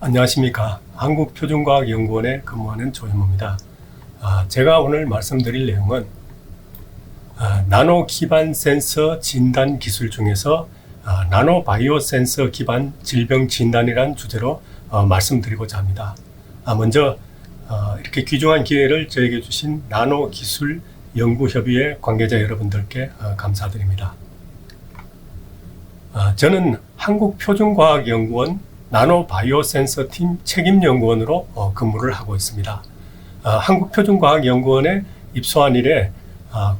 안녕하십니까. 한국표준과학연구원에 근무하는 조현무입니다. 제가 오늘 말씀드릴 내용은 나노 기반 센서 진단 기술 중에서 나노 바이오 센서 기반 질병 진단이라는 주제로 말씀드리고자 합니다. 먼저 이렇게 귀중한 기회를 저에게 주신 나노 기술 연구협의회 관계자 여러분들께 감사드립니다. 저는 한국표준과학연구원 나노 바이오 센서 팀 책임연구원으로 근무를 하고 있습니다. 한국표준과학연구원에 입소한 이래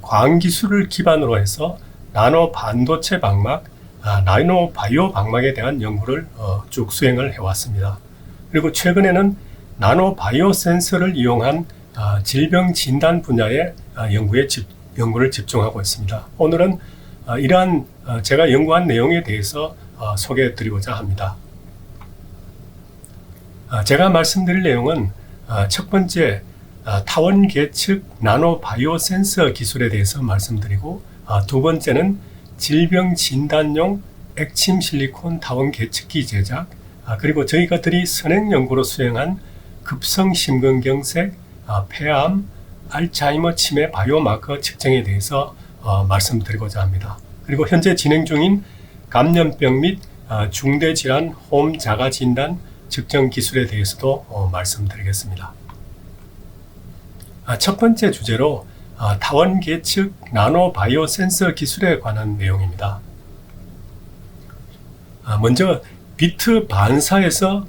과학기술을 기반으로 해서 나노 반도체 방막, 나노 바이오 방막에 대한 연구를 쭉 수행을 해왔습니다. 그리고 최근에는 나노 바이오 센서를 이용한 질병 진단 분야의 연구를 집중하고 있습니다. 오늘은 이러한 제가 연구한 내용에 대해서 소개해 드리고자 합니다. 제가 말씀드릴 내용은 첫 번째 타원 계측 나노 바이오 센서 기술에 대해서 말씀드리고, 두 번째는 질병 진단용 액침 실리콘 타원 계측기 제작, 그리고 저희가들이 선행 연구로 수행한 급성 심근경색, 폐암, 알츠하이머 치매 바이오마커 측정에 대해서 말씀드리고자 합니다. 그리고 현재 진행 중인 감염병 및 중대질환 홈 자가 진단 측정 기술에 대해서도 말씀드리겠습니다. 첫 번째 주제로 타원 계측 나노 바이오 센서 기술에 관한 내용입니다. 먼저 비트 반사에서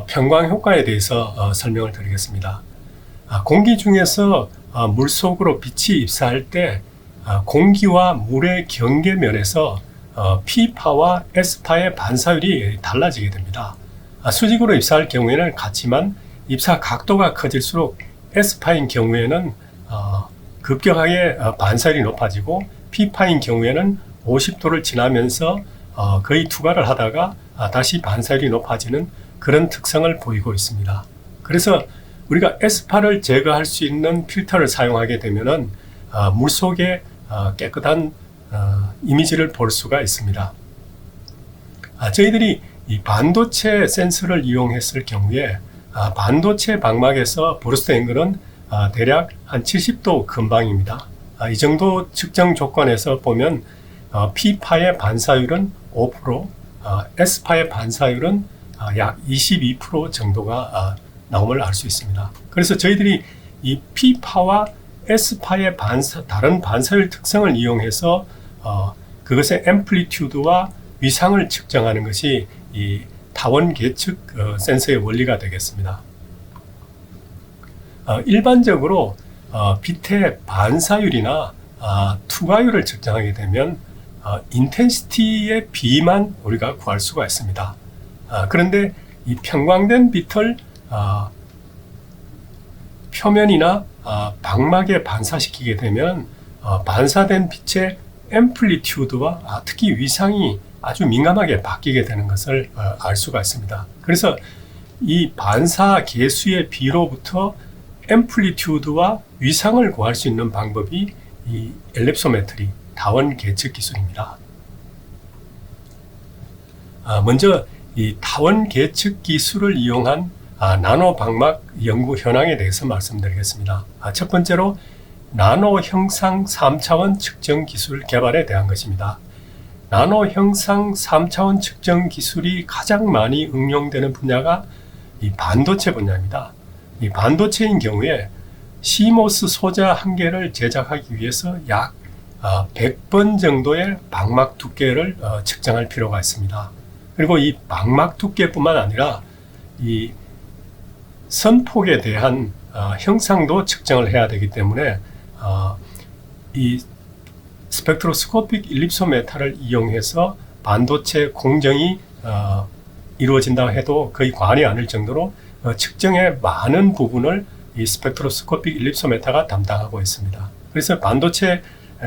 편광 효과에 대해서 설명을 드리겠습니다. 공기 중에서 물속으로 빛이 입사할 때 공기와 물의 경계면에서 P파와 S파의 반사율이 달라지게 됩니다. 수직으로 입사할 경우에는 같지만 입사 각도가 커질수록 S파인 경우에는 급격하게 반사율이 높아지고 P파인 경우에는 50도를 지나면서 거의 투과를 하다가 다시 반사율이 높아지는 그런 특성을 보이고 있습니다. 그래서 우리가 S파를 제거할 수 있는 필터를 사용하게 되면은 물속에 깨끗한 이미지를 볼 수가 있습니다. 저희들이 이 반도체 센서를 이용했을 경우에 반도체 방막에서 브루스터 앵글은 대략 한 70도 근방입니다. 이 정도 측정 조건에서 보면 P파의 반사율은 5%, S파의 반사율은 약 22% 정도가 나옴을 알 수 있습니다. 그래서 저희들이 이 P파와 S파의 다른 반사율 특성을 이용해서 그것의 앰플리튜드와 위상을 측정하는 것이 이 타원 계측 센서의 원리가 되겠습니다. 일반적으로 빛의 반사율이나 투과율을 측정하게 되면 인텐시티의 비만 우리가 구할 수가 있습니다. 그런데 이 편광된 빛을 표면이나 방막에 반사시키게 되면 반사된 빛의 앰플리튜드와 특히 위상이 아주 민감하게 바뀌게 되는 것을 알 수가 있습니다. 그래서 이 반사 계수의 비로부터 앰플리튜드와 위상을 구할 수 있는 방법이 이 엘립소메트리 타원 계측 기술입니다. 먼저 이 타원 계측 기술을 이용한 나노 방막 연구 현황에 대해서 말씀드리겠습니다. 첫 번째로 나노 형상 3차원 측정 기술 개발에 대한 것입니다. 나노 형상 3차원 측정 기술이 가장 많이 응용되는 분야가 이 반도체 분야입니다. 이 반도체인 경우에 CMOS 소자 한 개를 제작하기 위해서 약 100번 정도의 방막 두께를 측정할 필요가 있습니다. 그리고 이 방막 두께뿐만 아니라 이 선폭에 대한 형상도 측정을 해야 되기 때문에 이 스펙트로스코픽 일립소메타를 이용해서 반도체 공정이 이루어진다고 해도 거의 과언이 아닐 정도로 측정의 많은 부분을 이 스펙트로스코픽 일립소메타가 담당하고 있습니다. 그래서 반도체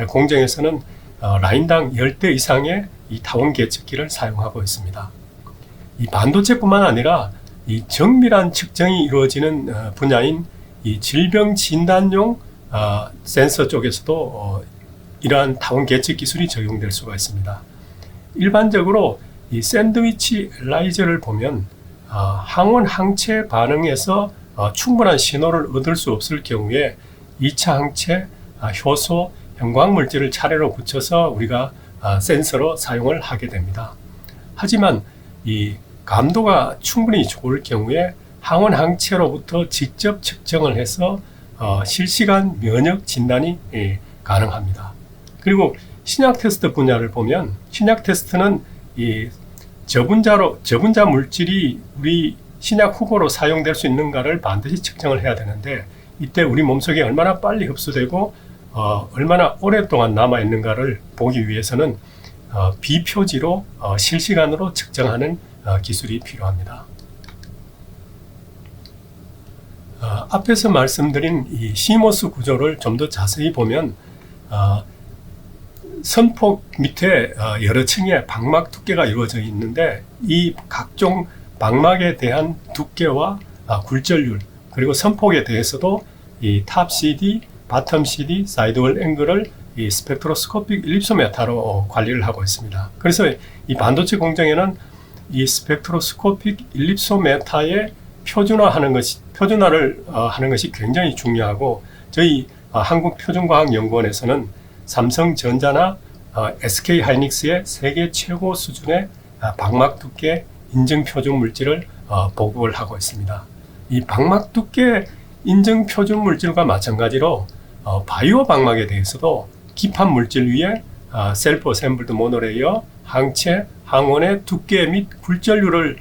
공정에서는 라인당 10대 이상의 이 타원 계측기를 사용하고 있습니다. 이 반도체뿐만 아니라 이 정밀한 측정이 이루어지는 분야인 이 질병 진단용 센서 쪽에서도 이러한 타원 계측 기술이 적용될 수가 있습니다. 일반적으로 이 샌드위치 엘라이저를 보면 항원 항체 반응에서 충분한 신호를 얻을 수 없을 경우에 2차 항체, 효소, 형광물질을 차례로 붙여서 우리가 센서로 사용을 하게 됩니다. 하지만 이 감도가 충분히 좋을 경우에 항원 항체로부터 직접 측정을 해서 실시간 면역 진단이 가능합니다. 그리고 신약 테스트 분야를 보면 신약 테스트는 이 저분자 물질이 우리 신약 후보로 사용될 수 있는가를 반드시 측정을 해야 되는데, 이때 우리 몸속에 얼마나 빨리 흡수되고 얼마나 오랫동안 남아 있는가를 보기 위해서는 비표지로 실시간으로 측정하는 기술이 필요합니다. 앞에서 말씀드린 이 시모스 구조를 좀 더 자세히 보면 선폭 밑에 여러 층의 방막 두께가 이루어져 있는데, 이 각종 방막에 대한 두께와 굴절률, 그리고 선폭에 대해서도 이 탑 CD, 바텀 CD, 사이드월 앵글을 이 스펙트로스코픽 일립소메타로 관리를 하고 있습니다. 그래서 이 반도체 공정에는 이 스펙트로스코픽 일립소메타의 표준화를 하는 것이 굉장히 중요하고, 저희 한국표준과학연구원에서는 삼성전자나 SK하이닉스의 세계 최고 수준의 방막 두께 인증 표준 물질을 보급을 하고 있습니다. 이 방막 두께 인증 표준 물질과 마찬가지로 바이오 방막에 대해서도 기판 물질 위에 셀프 어셈블드 모노레이어, 항체, 항원의 두께 및 굴절률을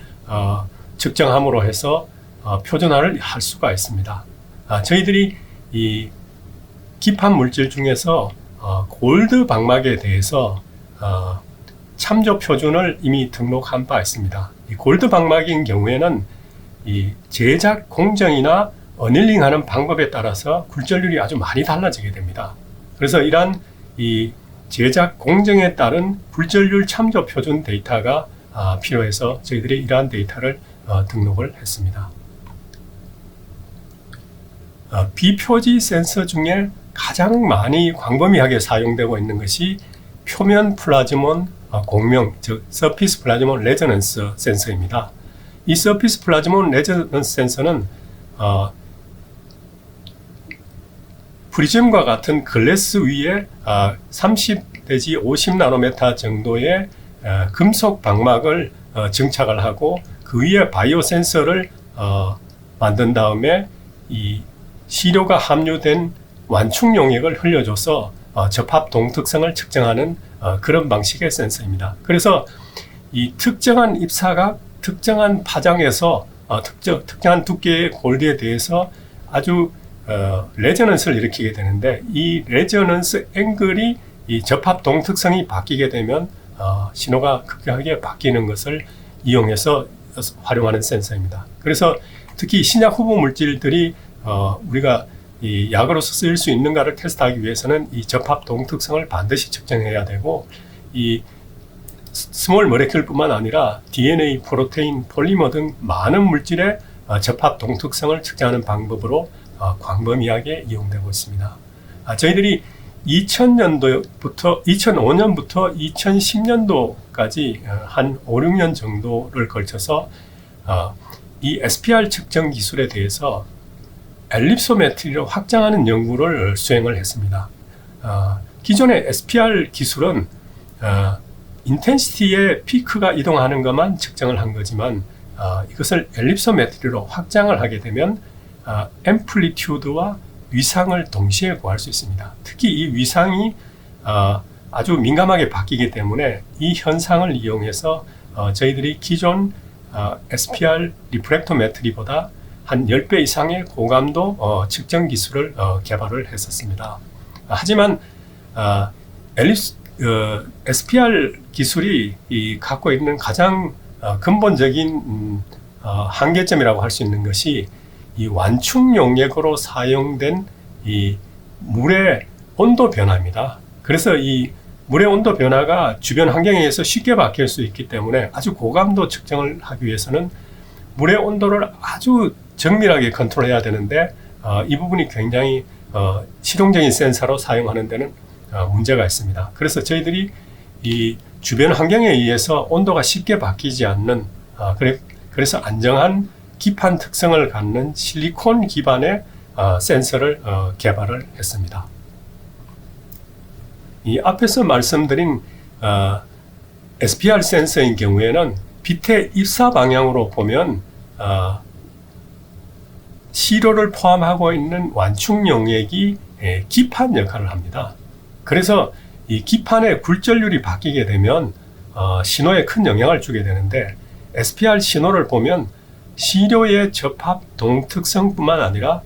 측정함으로 해서 표준화를 할 수가 있습니다. 저희들이 이 기판 물질 중에서 골드 방막에 대해서 참조 표준을 이미 등록한 바 있습니다. 이 골드 방막인 경우에는 이 제작 공정이나 어닐링하는 방법에 따라서 굴절률이 아주 많이 달라지게 됩니다. 그래서 이러한 이 제작 공정에 따른 굴절률 참조 표준 데이터가 필요해서 저희들이 이러한 데이터를 등록을 했습니다. 비표지 센서 중에 가장 많이 광범위하게 사용되고 있는 것이 표면 플라즈몬 공명, 즉 서피스 플라즈몬 레저넌스 센서입니다. 이 서피스 플라즈몬 레저넌스 센서는 프리즘과 같은 글래스 위에 30 내지 50 나노메타 정도의 금속 방막을 증착을 하고, 그 위에 바이오 센서를 만든 다음에 이 시료가 함유된 완충 용액을 흘려줘서 접합 동특성을 측정하는 그런 방식의 센서입니다. 그래서 이 특정한 입사각, 특정한 파장에서 특정한 두께의 골드에 대해서 아주 레저넌스를 일으키게 되는데, 이 레저넌스 앵글이 이 접합 동특성이 바뀌게 되면 신호가 급격하게 바뀌는 것을 이용해서 활용하는 센서입니다. 그래서 특히 신약 후보 물질들이 우리가 이 약으로서 쓰일 수 있는가를 테스트하기 위해서는 이 접합 동특성을 반드시 측정해야 되고, 이 스몰 모레큘뿐만 아니라 DNA, 프로테인, 폴리머 등 많은 물질의 접합 동특성을 측정하는 방법으로 광범위하게 이용되고 있습니다. 저희들이 2005년부터 2010년도까지 한 5, 6년 정도를 걸쳐서 이 SPR 측정 기술에 대해서 엘립소메트리로 확장하는 연구를 수행을 했습니다. 기존의 SPR 기술은 인텐시티의 피크가 이동하는 것만 측정을 한 거지만, 이것을 엘립소메트리로 확장을 하게 되면 앰플리튜드와 위상을 동시에 구할 수 있습니다. 특히 이 위상이 아주 민감하게 바뀌기 때문에 이 현상을 이용해서 저희들이 기존 SPR 리프렉토메트리보다 한 10배 이상의 고감도 측정 기술을 개발을 했었습니다. 하지만 SPR 기술이 갖고 있는 가장 근본적인 한계점이라고 할 수 있는 것이 이 완충 용액으로 사용된 이 물의 온도 변화입니다. 그래서 이 물의 온도 변화가 주변 환경에 의해서 쉽게 바뀔 수 있기 때문에 아주 고감도 측정을 하기 위해서는 물의 온도를 아주 정밀하게 컨트롤해야 되는데, 이 부분이 굉장히 실용적인 센서로 사용하는 데는 문제가 있습니다. 그래서 저희들이 이 주변 환경에 의해서 온도가 쉽게 바뀌지 않는 그래서 안정한 기판 특성을 갖는 실리콘 기반의 센서를 개발을 했습니다. 이 앞에서 말씀드린 SPR 센서인 경우에는 빛의 입사 방향으로 보면 시료를 포함하고 있는 완충 용액이 기판 역할을 합니다. 그래서 이 기판의 굴절률이 바뀌게 되면 신호에 큰 영향을 주게 되는데, SPR 신호를 보면 시료의 접합 동특성뿐만 아니라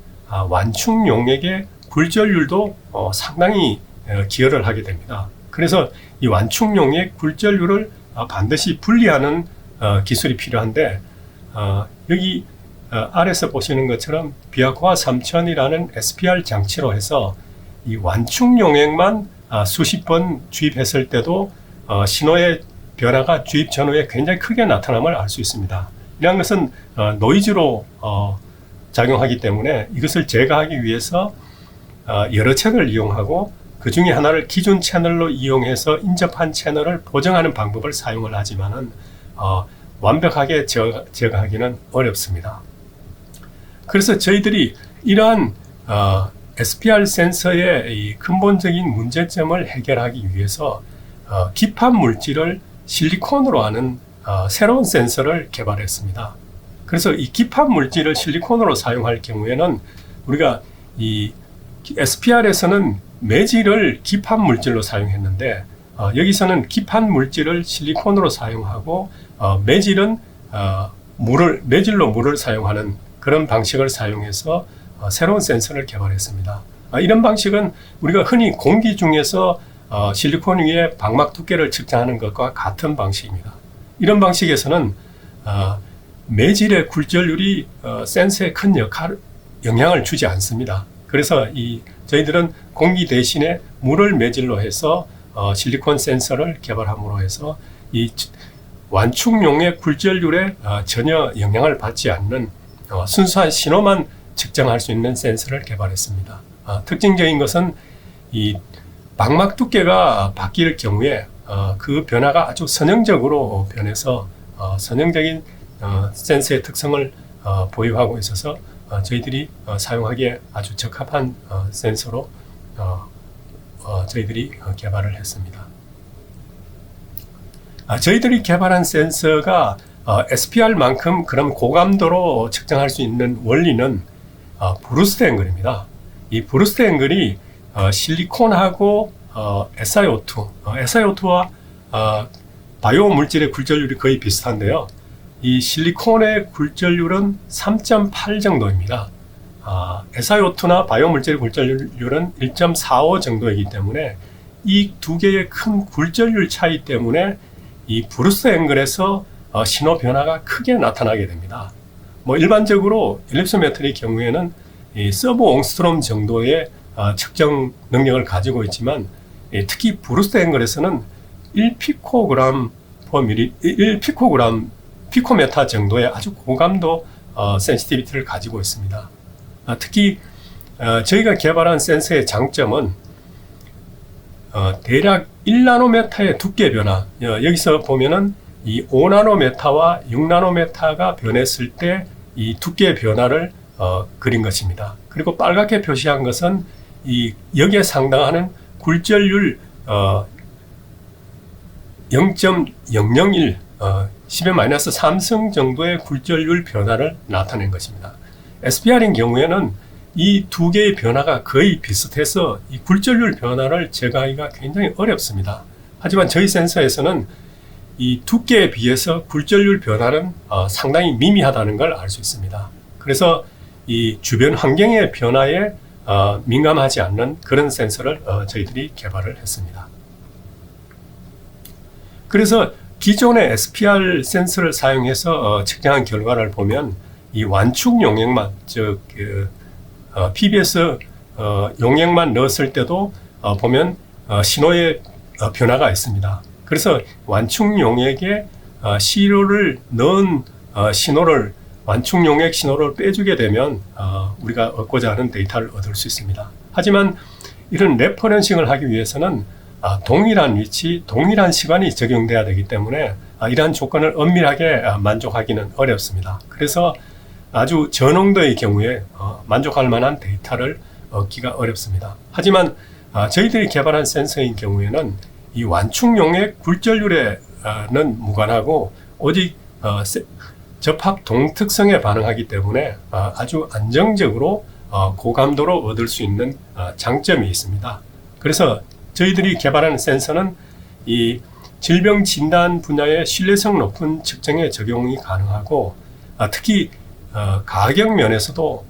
완충 용액의 굴절률도 상당히 기여를 하게 됩니다. 그래서 이 완충 용액 굴절률을 반드시 분리하는 기술이 필요한데, 여기 아래서 보시는 것처럼 비아코아 3000이라는 SPR 장치로 해서 이 완충 용액만 수십 번 주입했을 때도 신호의 변화가 주입 전후에 굉장히 크게 나타남을 알 수 있습니다. 이런 것은 노이즈로 작용하기 때문에 이것을 제거하기 위해서 여러 채널을 이용하고 그 중에 하나를 기존 채널로 이용해서 인접한 채널을 보정하는 방법을 사용을 하지만은 완벽하게 제거하기는 어렵습니다. 그래서 저희들이 이러한 SPR 센서의 이 근본적인 문제점을 해결하기 위해서 기판 물질을 실리콘으로 하는 새로운 센서를 개발했습니다. 그래서 이 기판 물질을 실리콘으로 사용할 경우에는 우리가 이 SPR에서는 매질을 기판 물질로 사용했는데, 여기서는 기판 물질을 실리콘으로 사용하고 매질은 매질로 물을 사용하는 그런 방식을 사용해서 새로운 센서를 개발했습니다. 이런 방식은 우리가 흔히 공기 중에서 실리콘 위에 방막 두께를 측정하는 것과 같은 방식입니다. 이런 방식에서는 매질의 굴절률이 센서에 큰 영향을 주지 않습니다. 그래서 저희들은 공기 대신에 물을 매질로 해서 실리콘 센서를 개발함으로 해서 이 완충용의 굴절률에 전혀 영향을 받지 않는 순수한 신호만 측정할 수 있는 센서를 개발했습니다. 특징적인 것은 이 방막 두께가 바뀔 경우에 그 변화가 아주 선형적으로 변해서 선형적인 센서의 특성을 보유하고 있어서 저희들이 사용하기에 아주 적합한 센서로 저희들이 개발을 했습니다. 저희들이 개발한 센서가 SPR만큼 그런 고감도로 측정할 수 있는 원리는 브루스트 앵글입니다. 이 브루스트 앵글이 실리콘하고 SiO2, SiO2와 바이오 물질의 굴절률이 거의 비슷한데요. 이 실리콘의 굴절률은 3.8 정도입니다. SiO2나 바이오 물질의 굴절률은 1.45 정도이기 때문에 이 두 개의 큰 굴절률 차이 때문에 이 브루스트 앵글에서 신호 변화가 크게 나타나게 됩니다. 일반적으로 일립소메트리의 경우에는 이 서브 옹스트롬 정도의 측정 능력을 가지고 있지만, 특히 브루스트 앵글에서는 1피코그램 피코메타 정도의 아주 고감도 센시티비티를 가지고 있습니다. 특히 저희가 개발한 센서의 장점은 대략 1나노메타의 두께 변화, 여기서 보면은 이 5나노메타와 6나노메타가 변했을 때 이 두께 변화를 그린 것입니다. 그리고 빨갛게 표시한 것은 여기에 상당하는 굴절률 0.001 10-3승 정도의 굴절률 변화를 나타낸 것입니다. SPR인 경우에는 이 두 개의 변화가 거의 비슷해서 이 굴절률 변화를 제거하기가 굉장히 어렵습니다. 하지만 저희 센서에서는 이 두께에 비해서 굴절률 변화는 상당히 미미하다는 걸 알 수 있습니다. 그래서 이 주변 환경의 변화에 민감하지 않는 그런 센서를 저희들이 개발을 했습니다. 그래서 기존의 SPR 센서를 사용해서 측정한 결과를 보면 이 완충 용액만, 즉 PBS 용액만 넣었을 때도 보면 신호의 변화가 있습니다. 그래서 완충 용액에 시료를 넣은 신호를, 완충 용액 신호를 빼주게 되면 우리가 얻고자 하는 데이터를 얻을 수 있습니다. 하지만 이런 레퍼런싱을 하기 위해서는 동일한 위치, 동일한 시간이 적용돼야 되기 때문에 이러한 조건을 엄밀하게 만족하기는 어렵습니다. 그래서 아주 저농도의 경우에 만족할 만한 데이터를 얻기가 어렵습니다. 하지만 저희들이 개발한 센서인 경우에는 이 완충용액 굴절률에는 무관하고 오직 접합 동특성에 반응하기 때문에 아주 안정적으로 고감도로 얻을 수 있는 장점이 있습니다. 그래서 저희들이 개발한 센서는 이 질병 진단 분야의 신뢰성 높은 측정에 적용이 가능하고 특히 가격 면에서도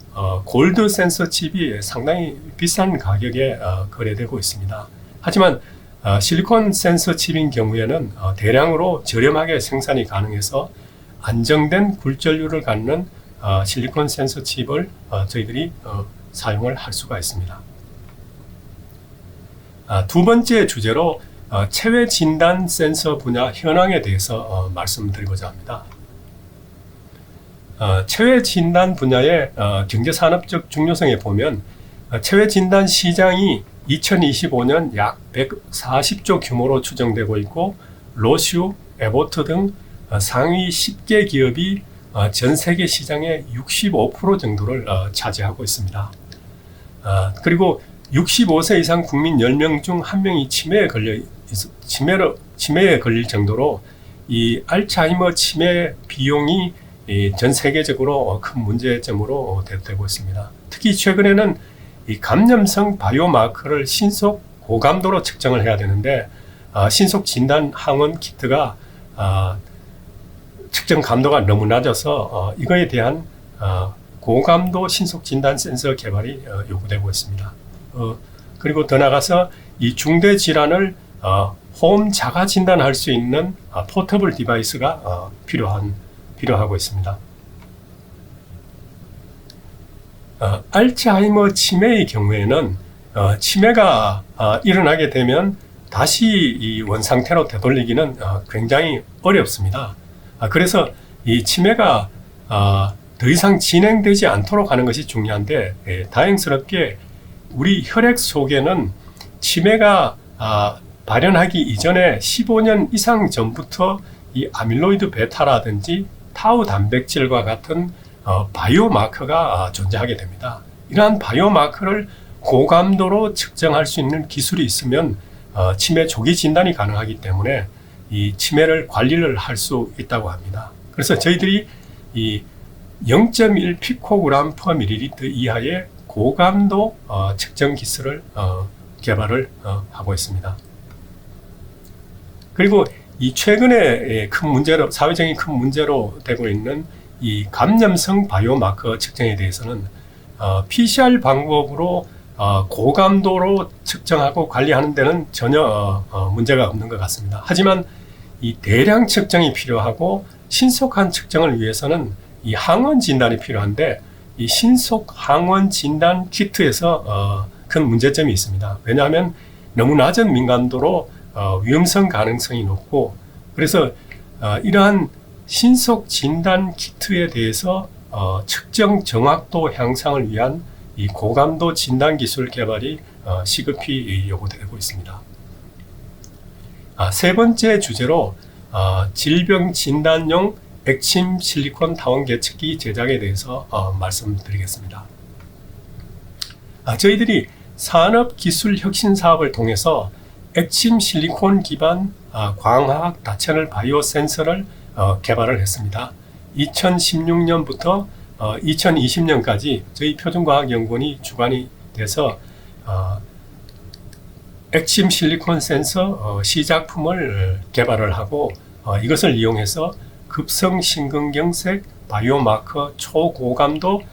골드 센서 칩이 상당히 비싼 가격에 거래되고 있습니다. 하지만 실리콘 센서 칩인 경우에는 대량으로 저렴하게 생산이 가능해서 안정된 굴절률을 갖는 실리콘 센서 칩을 저희들이 사용을 할 수가 있습니다. 두 번째 주제로 체외 진단 센서 분야 현황에 대해서 말씀드리고자 합니다. 체외 진단 분야의 경제산업적 중요성에 보면 체외 진단 시장이 2025년 약 140조 규모로 추정되고 있고 로슈, 에보트 등 상위 10개 기업이 전 세계 시장의 65% 정도를 차지하고 있습니다. 그리고 65세 이상 국민 10명 중 1명이 치매에 걸릴 정도로 이 알츠하이머 치매 비용이 전 세계적으로 큰 문제점으로 되고 있습니다. 특히 최근에는 이 감염성 바이오마커를 신속 고감도로 측정을 해야 되는데 신속 진단 항원 키트가 측정 감도가 너무 낮아서 이거에 대한 고감도 신속 진단 센서 개발이 요구되고 있습니다. 그리고 더 나아가서 이 중대 질환을 홈 자가 진단할 수 있는 포터블 디바이스가 필요하고 있습니다. 알츠하이머 치매의 경우에는 치매가 일어나게 되면 다시 이 원상태로 되돌리기는 굉장히 어렵습니다. 그래서 이 치매가 더 이상 진행되지 않도록 하는 것이 중요한데 다행스럽게 우리 혈액 속에는 치매가 발현하기 이전에 15년 이상 전부터 이 아밀로이드 베타라든지 타우 단백질과 같은 바이오마커가 존재하게 됩니다. 이러한 바이오마커를 고감도로 측정할 수 있는 기술이 있으면 치매 조기 진단이 가능하기 때문에 이 치매를 관리를 할 수 있다고 합니다. 그래서 저희들이 이 0.1 피코그램 퍼 밀리리터 이하의 고감도 측정 기술을 개발을 하고 있습니다. 그리고 이 최근에 큰 문제로, 사회적인 큰 문제로 되고 있는 이 감염성 바이오마커 측정에 대해서는 PCR 방법으로 고감도로 측정하고 관리하는 데는 전혀 문제가 없는 것 같습니다. 하지만 이 대량 측정이 필요하고 신속한 측정을 위해서는 이 항원 진단이 필요한데 이 신속 항원 진단 키트에서 큰 문제점이 있습니다. 왜냐하면 너무 낮은 민감도로 위험성 가능성이 높고 그래서 이러한 신속 진단 키트에 대해서 측정 정확도 향상을 위한 이 고감도 진단 기술 개발이 시급히 요구되고 있습니다. 세 번째 주제로 질병 진단용 액침 실리콘 타원 계측기 제작에 대해서 말씀드리겠습니다. 저희들이 산업기술 혁신 사업을 통해서 액침 실리콘 기반 광화학 다채널 바이오 센서를 개발을 했습니다. 2016년부터 2020년까지 저희 표준과학연구원이 주관이 돼서 액침 실리콘 센서 시작품을 개발을 하고 이것을 이용해서 급성 심근경색 바이오마커 초고감도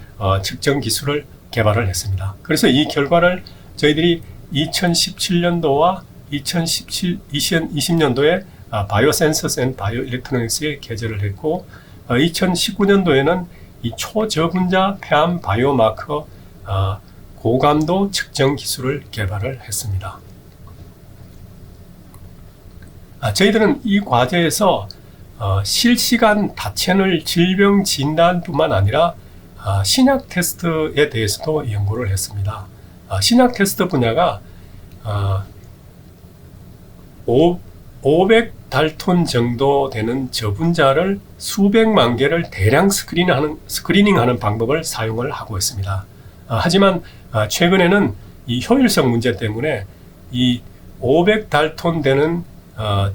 측정 기술을 개발을 했습니다. 그래서 이 결과를 저희들이 2017년도와 2020년도에 바이오센서스 앤 바이오일렉트로닉스에 게재를 했고 2019년도에는 이 초저분자 폐암 바이오마커 고감도 측정 기술을 개발을 했습니다. 저희들은 이 과제에서 실시간 다채널 질병 진단뿐만 아니라 신약 테스트에 대해서도 연구를 했습니다. 신약 테스트 분야가 500달톤 정도 되는 저분자를 수백만 개를 대량 스크리닝하는 방법을 사용을 하고 있습니다. 하지만 최근에는 이 효율성 문제 때문에 이 500달톤 되는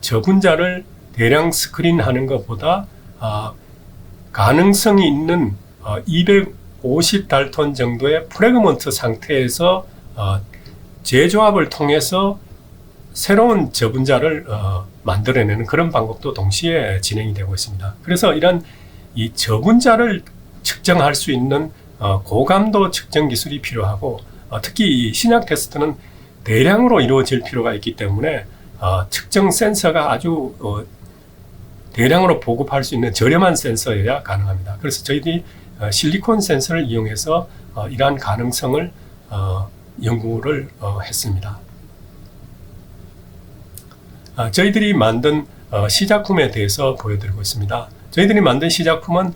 저분자를 대량 스크린하는 것보다 가능성이 있는 250달톤 정도의 프래그먼트 상태에서 재조합을 통해서 새로운 저분자를 만들어내는 그런 방법도 동시에 진행이 되고 있습니다. 그래서 이런 이 저분자를 측정할 수 있는 고감도 측정 기술이 필요하고, 특히 이 신약 테스트는 대량으로 이루어질 필요가 있기 때문에 측정 센서가 아주 대량으로 보급할 수 있는 저렴한 센서여야 가능합니다. 그래서 저희들이 실리콘 센서를 이용해서 이러한 가능성을 연구를 했습니다. 저희들이 만든 시작품에 대해서 보여드리고 있습니다. 저희들이 만든 시작품은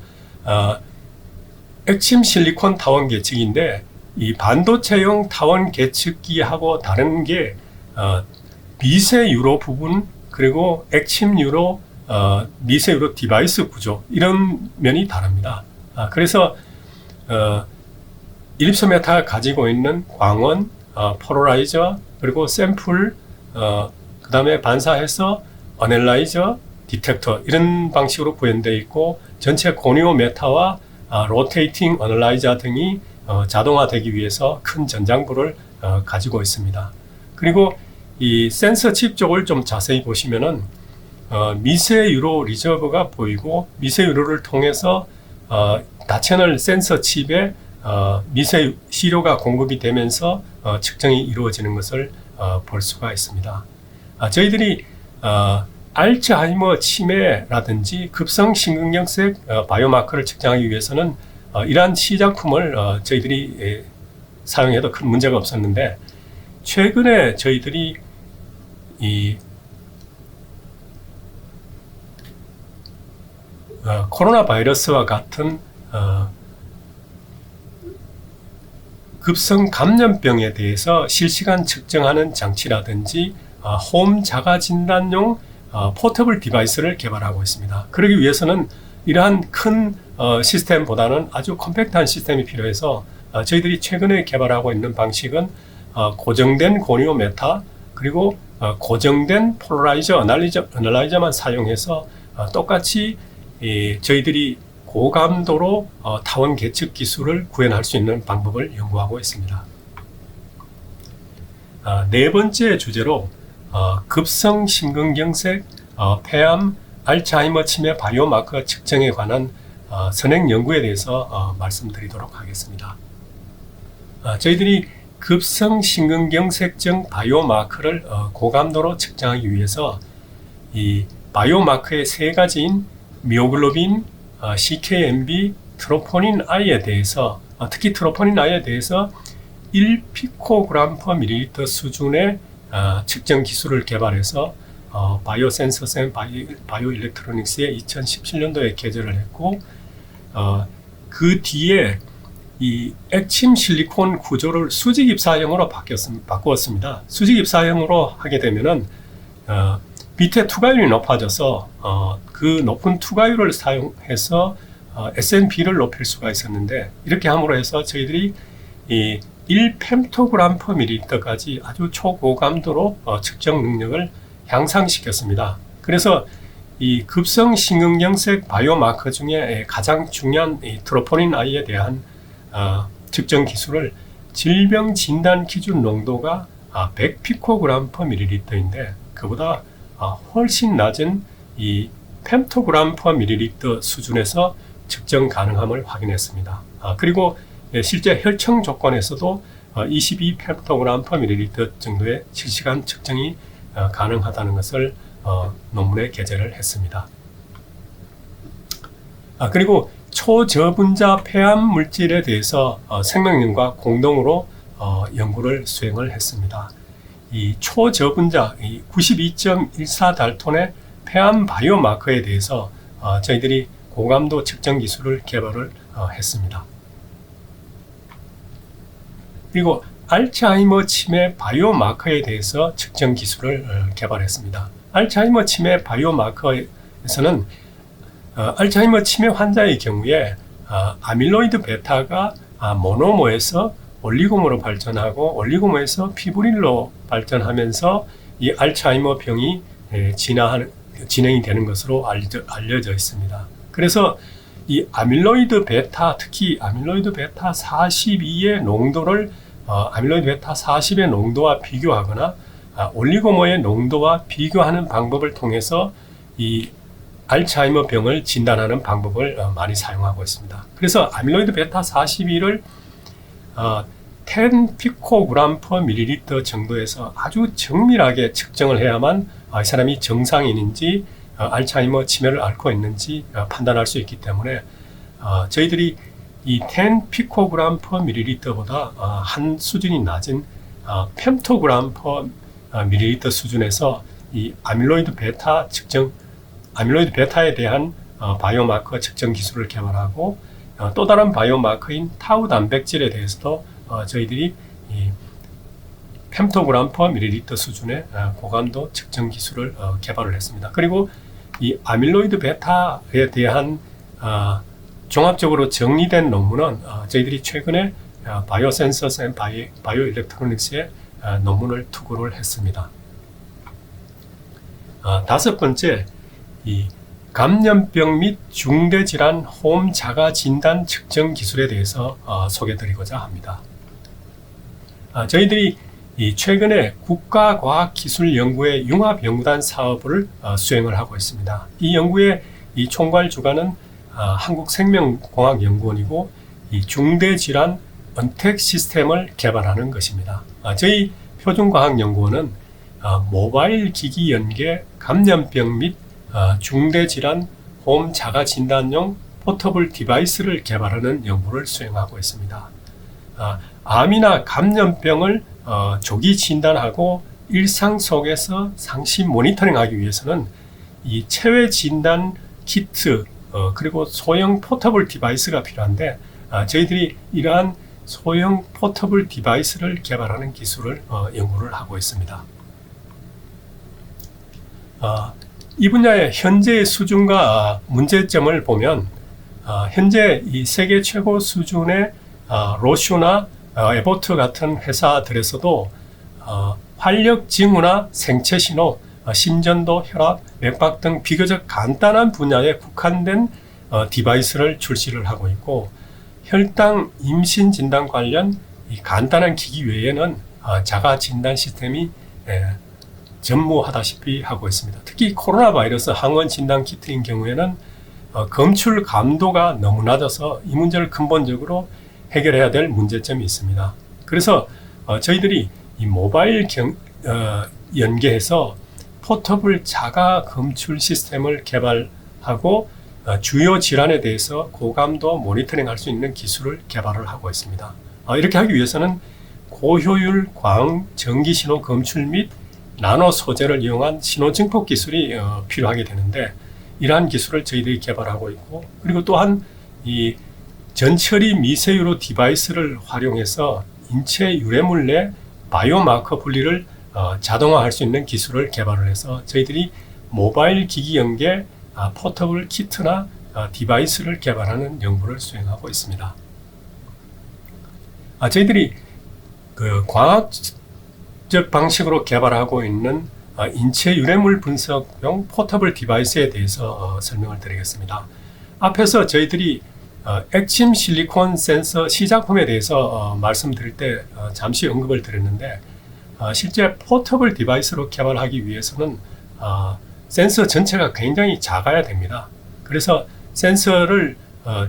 액침 실리콘 타원 계측기인데, 이 반도체용 타원 계측기하고 다른 게 미세 유로 부분, 그리고 액침 유로, 미세 유로 디바이스 구조, 이런 면이 다릅니다. 그래서 일립소 메타가 가지고 있는 광원, 폴러라이저, 그리고 샘플, 그 다음에 반사해서 어널라이저, 디텍터, 이런 방식으로 구현되어 있고, 전체 고니오 메타와 로테이팅 어널라이저 등이 자동화되기 위해서 큰 전장부를 가지고 있습니다. 그리고 이 센서 칩 쪽을 좀 자세히 보시면은 미세 유로 리저버가 보이고, 미세 유로를 통해서 다채널 센서 칩에 미세 시료가 공급이 되면서 측정이 이루어지는 것을 볼 수가 있습니다. 저희들이 알츠하이머 치매라든지 급성심근경색 바이오마커를 측정하기 위해서는 이러한 시작품을 저희들이 사용해도 큰 문제가 없었는데, 최근에 저희들이 이 코로나 바이러스와 같은 급성 감염병에 대해서 실시간 측정하는 장치라든지 홈 자가 진단용 포터블 디바이스를 개발하고 있습니다. 그러기 위해서는 이러한 큰 시스템보다는 아주 컴팩트한 시스템이 필요해서 저희들이 최근에 개발하고 있는 방식은 고정된 고니오 메타, 그리고 고정된 폴라라이저 어널라이저만 사용해서 똑같이 저희들이 고감도로 타원 계측 기술을 구현할 수 있는 방법을 연구하고 있습니다. 네 번째 주제로 급성 심근경색, 폐암, 알츠하이머 치매 바이오마커 측정에 관한 선행 연구에 대해서 말씀드리도록 하겠습니다. 저희들이 급성 심근경색증 바이오마커를 고감도로 측정하기 위해서 이 바이오마커의 세 가지인 미오글로빈, CKMB, 트로포닌 I에 대해서, 특히 트로포닌 I에 대해서 1피코그램/ml 수준의 측정 기술을 개발해서 바이오센서센 바이오일렉트로닉스에 2017년도에 개설을 했고, 그 뒤에 이 액침 실리콘 구조를 수직 입사형으로 바꾸었습니다. 수직 입사형으로 하게 되면은 밑에 투과율이 높아져서 그 높은 투과율을 사용해서 S&P를 높일 수가 있었는데, 이렇게 함으로 해서 저희들이 이 1펨토그램/ml까지 아주 초고감도로 측정 능력을 향상시켰습니다. 그래서 이 급성 심근경색 바이오마커 중에 가장 중요한 이 트로포닌 I에 대한 측정 기술을 질병 진단 기준 농도가 100피코그램/ml인데 그보다 훨씬 낮은 이 펨토그램/ml 수준에서 측정 가능함을 확인했습니다. 그리고 실제 혈청 조건에서도 22펨토그램/ml 정도의 실시간 측정이 가능하다는 것을 논문에 게재를 했습니다. 그리고 초저분자 폐암 물질에 대해서 생명연구과 공동으로 연구를 수행을 했습니다. 이 초저분자 92.14달톤의 폐암 바이오마커에 대해서 저희들이 고감도 측정 기술을 개발을 했습니다. 그리고 알츠하이머 치매 바이오마커에 대해서 측정 기술을 개발했습니다. 알츠하이머 치매 바이오마커에서는 알츠하이머 치매 환자의 경우에 아밀로이드 베타가 모노모에서 올리고모로 발전하고 올리고모에서 피브릴로 발전하면서 이 알츠하이머 병이 진행이 되는 것으로 알려져 있습니다. 그래서 이 아밀로이드 베타, 특히 아밀로이드 베타 42의 농도를 아밀로이드 베타 40의 농도와 비교하거나 올리고모의 농도와 비교하는 방법을 통해서 이 알츠하이머 병을 진단하는 방법을 많이 사용하고 있습니다. 그래서 아밀로이드 베타 42를 10 피코그램 per 밀리리터 정도에서 아주 정밀하게 측정을 해야만 이 사람이 정상인인지 알츠하이머 치매를 앓고 있는지 판단할 수 있기 때문에 저희들이 이 10 피코그램 per 밀리리터보다 한 수준이 낮은 펜토그램 per 밀리리터 수준에서 이 아밀로이드 베타 측정, 아밀로이드 베타에 대한 바이오마커 측정 기술을 개발하고 또 다른 바이오마커인 타우 단백질에 대해서도 저희들이 이 펜토그램 per 밀리리터 수준의 고감도 측정 기술을 개발을 했습니다. 그리고 이 아밀로이드 베타에 대한 종합적으로 정리된 논문은 저희들이 최근에 바이오센서스 앤 바이오일렉트로닉스에 논문을 투고를 했습니다. 다섯 번째, 이 감염병 및 중대질환 홈 자가 진단 측정 기술에 대해서 소개드리고자 합니다. 저희들이 최근에 국가과학기술연구회 융합연구단 사업을 수행을 하고 있습니다. 이 연구의 이 총괄 주관은 한국생명공학연구원이고 이 중대질환 언택 시스템을 개발하는 것입니다. 저희 표준과학연구원은 모바일 기기 연계 감염병 및 중대질환 홈 자가진단용 포터블 디바이스를 개발하는 연구를 수행하고 있습니다. 암이나 감염병을 조기 진단하고 일상 속에서 상시 모니터링하기 위해서는 이 체외 진단 키트 그리고 소형 포터블 디바이스가 필요한데 저희들이 이러한 소형 포터블 디바이스를 개발하는 기술을 연구를 하고 있습니다. 이 분야의 현재의 수준과 문제점을 보면 현재 이 세계 최고 수준의 로슈나 에보트 같은 회사들에서도 활력 징후나 생체 신호, 심전도, 혈압, 맥박 등 비교적 간단한 분야에 국한된 디바이스를 출시를 하고 있고 혈당 임신 진단 관련 이 간단한 기기 외에는 자가 진단 시스템이 전무하다시피 하고 있습니다. 특히 코로나 바이러스 항원 진단 키트인 경우에는 검출 감도가 너무 낮아서 이 문제를 근본적으로 해결해야 될 문제점이 있습니다. 그래서 저희들이 이 모바일 연계해서 포터블 자가 검출 시스템을 개발하고 주요 질환에 대해서 고감도 모니터링 할 수 있는 기술을 개발을 하고 있습니다. 이렇게 하기 위해서는 고효율 광 전기 신호 검출 및 나노 소재를 이용한 신호 증폭 기술이 필요하게 되는데 이러한 기술을 저희들이 개발하고 있고 그리고 또한 이 전처리 미세유로 디바이스를 활용해서 인체 유해물 내 바이오마커 분리를 자동화할 수 있는 기술을 개발을 해서 저희들이 모바일 기기 연계 포터블 키트나 디바이스를 개발하는 연구를 수행하고 있습니다. 저희들이 그 광학적 방식으로 개발하고 있는 인체 유해물 분석용 포터블 디바이스에 대해서 설명을 드리겠습니다. 앞에서 저희들이 액침 실리콘 센서 시작품에 대해서 말씀드릴 때 잠시 언급을 드렸는데 실제 포터블 디바이스로 개발하기 위해서는 센서 전체가 굉장히 작아야 됩니다. 그래서 센서를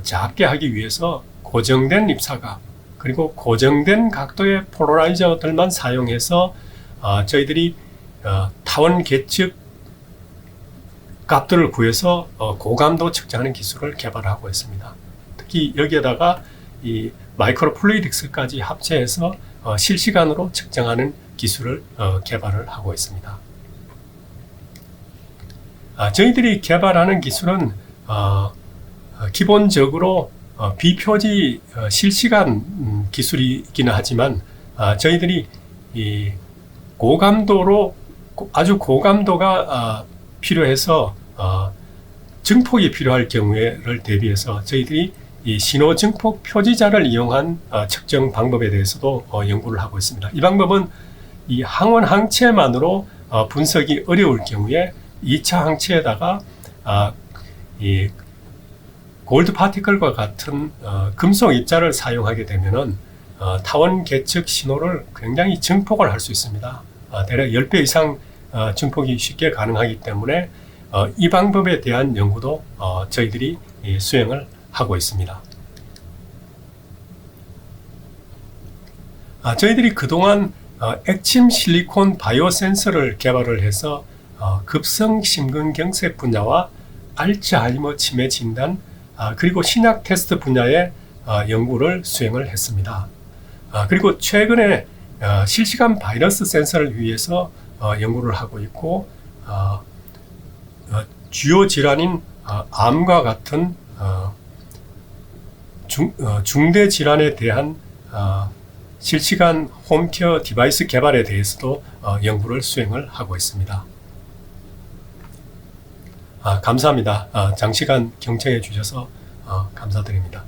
작게 하기 위해서 고정된 입사각 그리고 고정된 각도의 폴라라이저들만 사용해서 저희들이 타원 계측 값들을 구해서 고감도 측정하는 기술을 개발하고 있습니다. 특히 여기에다가 이 마이크로 플루이딕스까지 합체해서 실시간으로 측정하는 기술을 개발을 하고 있습니다. 저희들이 개발하는 기술은 기본적으로 비표지 실시간 기술이기는 하지만 저희들이 이 고감도로 아주 고감도가 필요해서 증폭이 필요할 경우에를 대비해서 저희들이 이 신호 증폭 표지자를 이용한 측정 방법에 대해서도 연구를 하고 있습니다. 이 방법은 이 항원 항체만으로 분석이 어려울 경우에 2차 항체에다가 이 골드 파티클과 같은 금속 입자를 사용하게 되면은 타원 계측 신호를 굉장히 증폭을 할 수 있습니다. 대략 10배 이상 증폭이 쉽게 가능하기 때문에 이 방법에 대한 연구도 저희들이 수행을 하고 있습니다. 저희들이 그동안 액침 실리콘 바이오 센서를 개발을 해서 급성 심근경색 분야와 알츠하이머 치매 진단 그리고 신약 테스트 분야의 연구를 수행을 했습니다. 그리고 최근에 실시간 바이러스 센서를 위해서 연구를 하고 있고 주요 질환인 암과 같은 중대 질환에 대한 실시간 홈케어 디바이스 개발에 대해서도 연구를 수행을 하고 있습니다. 감사합니다. 장시간 경청해 주셔서 감사드립니다.